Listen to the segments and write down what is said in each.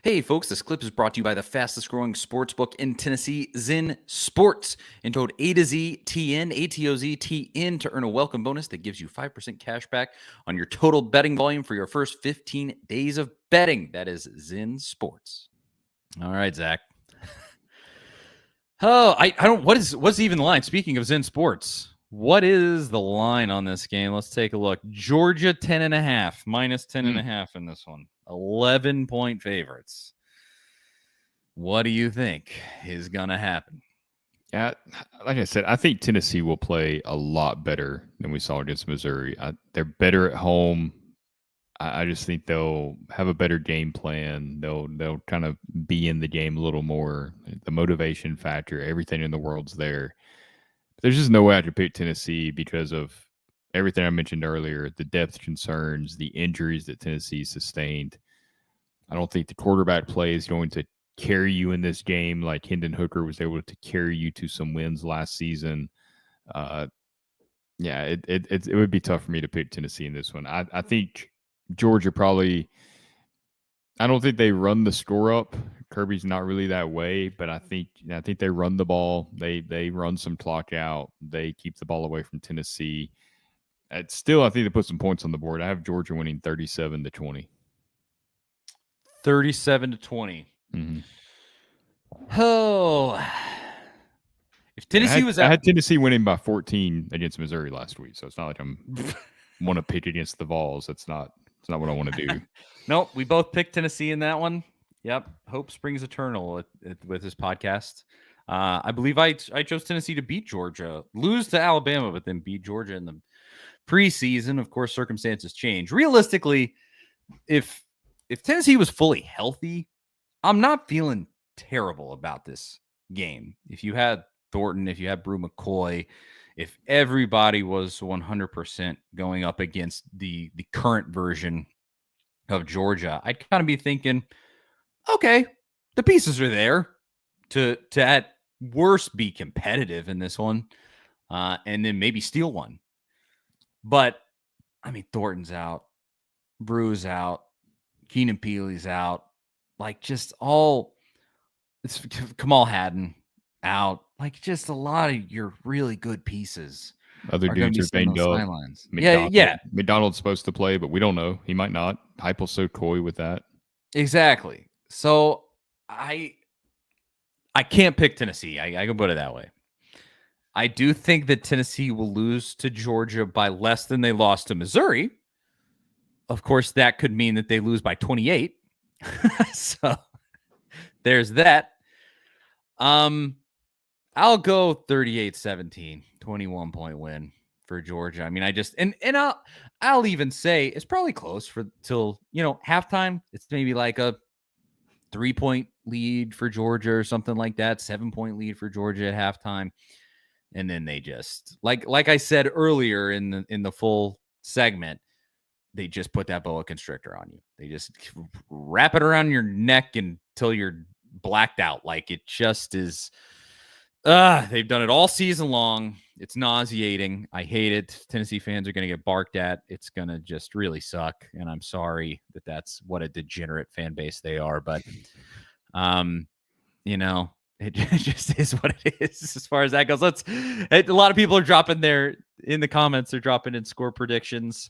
Hey folks, this clip is brought to you by the fastest growing sports book in Tennessee, Zen Sports. Enter code A to Z TN, ATOZTN to earn a welcome bonus that gives you 5% cash back on your total betting volume for your first 15 days of betting. That is Zen Sports. All right, Zach. Oh, I don't what's even the line? Speaking of Zen Sports, what is the line on this game? Let's take a look. Georgia 10.5, minus 10.5 in this one. 11-point favorites. What do you think is going to happen? Yeah, like I said, I think Tennessee will play a lot better than we saw against Missouri. They're better at home. I just think they'll have a better game plan. They'll kind of be in the game a little more. The motivation factor, everything in the world's there. There's just no way I could pick Tennessee because of everything I mentioned earlier, the depth concerns, the injuries that Tennessee sustained. I don't think the quarterback play is going to carry you in this game like Hendon Hooker was able to carry you to some wins last season. It would be tough for me to pick Tennessee in this one. I think Georgia probably. I don't think they run the score up. Kirby's not really that way, but I think they run the ball. They run some clock out. They keep the ball away from Tennessee. Still, I think they put some points on the board. I have Georgia winning 37-20. 37-20. Mm-hmm. Oh, if Tennessee I had Tennessee winning by 14 against Missouri last week, so it's not like I'm want to pick against the Vols. It's not what I want to do. Nope, we both picked Tennessee in that one. Yep, hope springs eternal with this podcast. I believe I chose Tennessee to beat Georgia, lose to Alabama, but then beat Georgia in the preseason. Of course, circumstances change. Realistically, if Tennessee was fully healthy, I'm not feeling terrible about this game. If you had Thornton, if you had Brew McCoy, if everybody was 100% going up against the current version of Georgia, I'd kind of be thinking, okay, the pieces are there to at worst be competitive in this one, and then maybe steal one. But I mean, Thornton's out, Brew's out, Keenan Peely's out, like just all. It's Kamal Haddon out, like just a lot of your really good pieces. Other dudes are banged up. Sidelines. Yeah. McDonald's supposed to play, but we don't know. He might not. Heupel's so coy with that. Exactly. So I can't pick Tennessee. I can put it that way. I do think that Tennessee will lose to Georgia by less than they lost to Missouri. Of course, that could mean that they lose by 28. So there's that. I'll go 38-17, 21-point win for Georgia. I mean, I just and I'll even say it's probably close till halftime. It's maybe like a 3-point lead for Georgia or something like that, 7-point lead for Georgia at halftime. And then they just like I said earlier in the full segment, they just put that boa constrictor on you. They just wrap it around your neck until you're blacked out. Like it just is. They've done it all season long. It's nauseating. I hate it. Tennessee fans are going to get barked at. It's going to just really suck. And I'm sorry that that's what a degenerate fan base they are. But, it just is what it is as far as that goes. A lot of people are dropping in the comments. They're dropping in score predictions.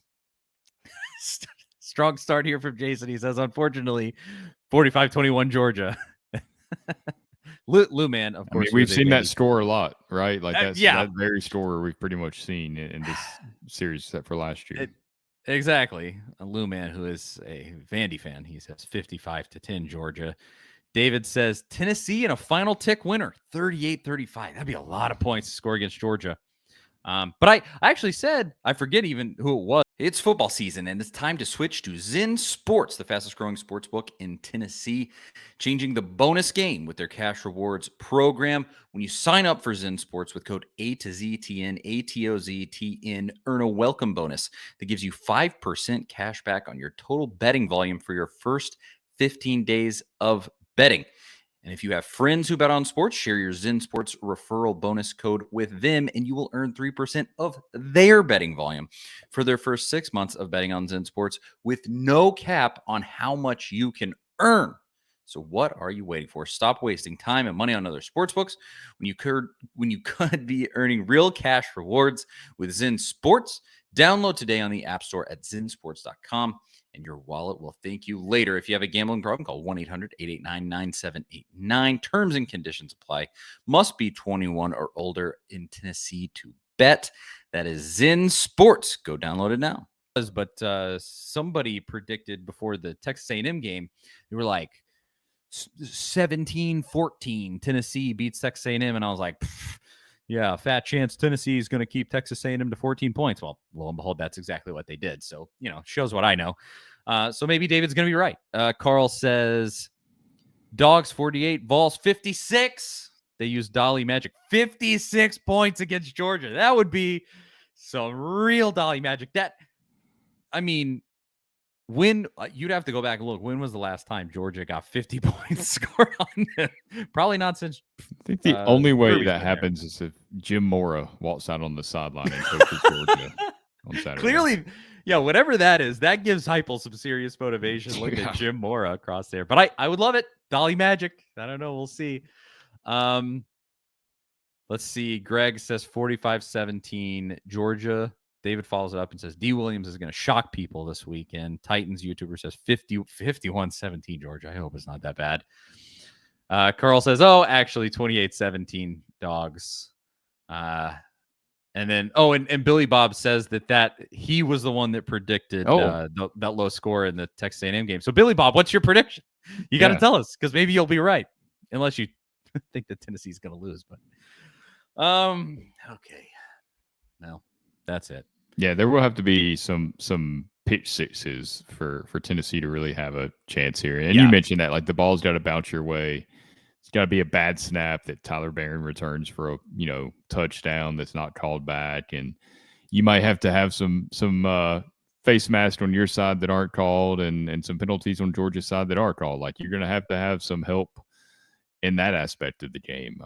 Strong start here from Jason. He says, unfortunately, 45-21 Georgia. Lou, man, of course. I mean, we've seen that score a lot, right? Like that very score we've pretty much seen in this series, except for last year. Exactly. Lou, man, who is a Vandy fan, he says 55-10 Georgia. David says Tennessee in a final tick winner, 38-35. That'd be a lot of points to score against Georgia. But I actually said, I forget even who it was. It's football season, and it's time to switch to Zen Sports, the fastest growing sports book in Tennessee, changing the bonus game with their cash rewards program. When you sign up for Zen Sports with code A2ZTN, ATOZTN, earn a welcome bonus that gives you 5% cash back on your total betting volume for your first 15 days of betting. And if you have friends who bet on sports, share your Zen Sports referral bonus code with them, and you will earn 3% of their betting volume for their first 6 months of betting on Zen Sports with no cap on how much you can earn. So what are you waiting for? Stop wasting time and money on other sportsbooks when you could be earning real cash rewards with Zen Sports. Download today on the App Store at zensports.com, and your wallet will thank you later. If you have a gambling problem, call 1-800-889-9789. Terms and conditions apply. Must be 21 or older in Tennessee to bet. That is Zen Sports. Go download it now. But somebody predicted before the Texas A&M game, they were like, 17-14 Tennessee beats Texas A&M, and I was like, yeah, fat chance Tennessee is going to keep Texas A&M to 14 points. Well, lo and behold, that's exactly what they did. So, shows what I know. So maybe David's going to be right. Carl says Dogs 48, Vols 56. They used Dolly magic. 56 points against Georgia. That would be some real Dolly magic. When you'd have to go back and look, when was the last time Georgia got 50 points scored on them? Probably not since. I think the only way that happens is if Jim Mora walks out on the sideline and coaches Georgia on Saturday. Clearly, whatever that is, that gives Heupel some serious motivation. Look at Jim Mora across there. But I would love it. Dolly magic. I don't know. We'll see. Let's see. Greg says 45-17 Georgia. David follows it up and says D. Williams is going to shock people this weekend. Titans YouTuber says 51-17 Georgia. I hope it's not that bad. Carl says, actually 28-17 Dogs. And then, and Billy Bob says that he was the one that predicted that low score in the Texas A&M game. So Billy Bob, what's your prediction? You got to tell us, because maybe you'll be right, unless you think that Tennessee's going to lose. But okay, no, that's it. Yeah, there will have to be some pitch sixes for Tennessee to really have a chance here. And you mentioned that, like, the ball's got to bounce your way. It's got to be a bad snap that Tyler Barron returns for a touchdown that's not called back, and you might have to have some face masks on your side that aren't called, and some penalties on Georgia's side that are called. Like, you're going to have some help in that aspect of the game.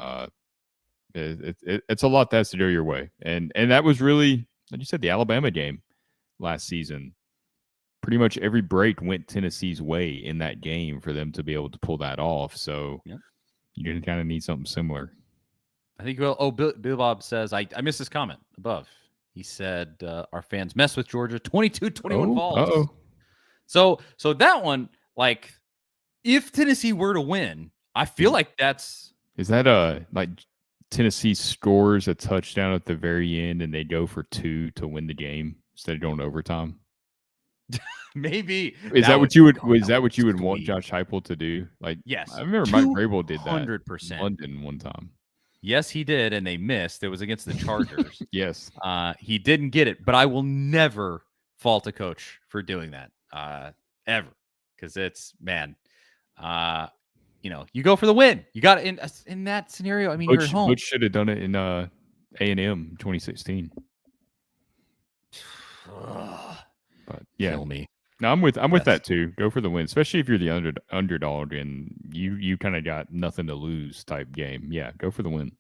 It's a lot that has to go your way, and that was really, like you said, the Alabama game last season. Pretty much every break went Tennessee's way in that game for them to be able to pull that off. So you're going to kind of need something similar. I think Bill Bob says, I missed his comment above. He said, our fans mess with Georgia, 22-21 Vols. So that one, like, if Tennessee were to win, I feel like that's... Is that like Tennessee scores a touchdown at the very end and they go for 2 to win the game instead of going to overtime? Maybe. Is that what you would want Josh Heupel to do? Like, yes. I remember Mike Vrabel did that 100% in London one time. Yes, he did, and they missed. It was against the Chargers. Yes. He didn't get it, but I will never fault a coach for doing that, ever, because it's, man, you go for the win. You got in that scenario. I mean, you're at home. Butch should have done it in A&M 2016. But yeah, kill me. No, I'm with that too. Go for the win, especially if you're the underdog and you kind of got nothing to lose type game. Yeah, go for the win.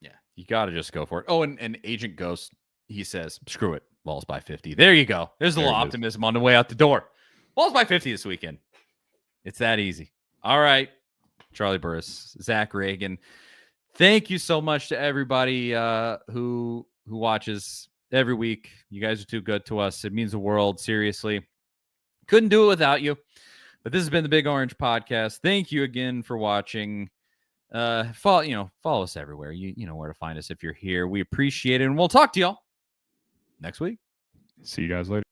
Yeah, you got to just go for it. Oh, and Agent Ghost, he says, screw it, Vols by 50. There you go. There's a little optimism on the way out the door. Vols by 50 this weekend. It's that easy. All right, Charlie Burris, Zach Reagan. Thank you so much to everybody who watches every week. You guys are too good to us. It means the world. Seriously. Couldn't do it without you. But this has been the Big Orange Podcast. Thank you again for watching. Follow us everywhere. You know where to find us if you're here. We appreciate it. And we'll talk to y'all next week. See you guys later.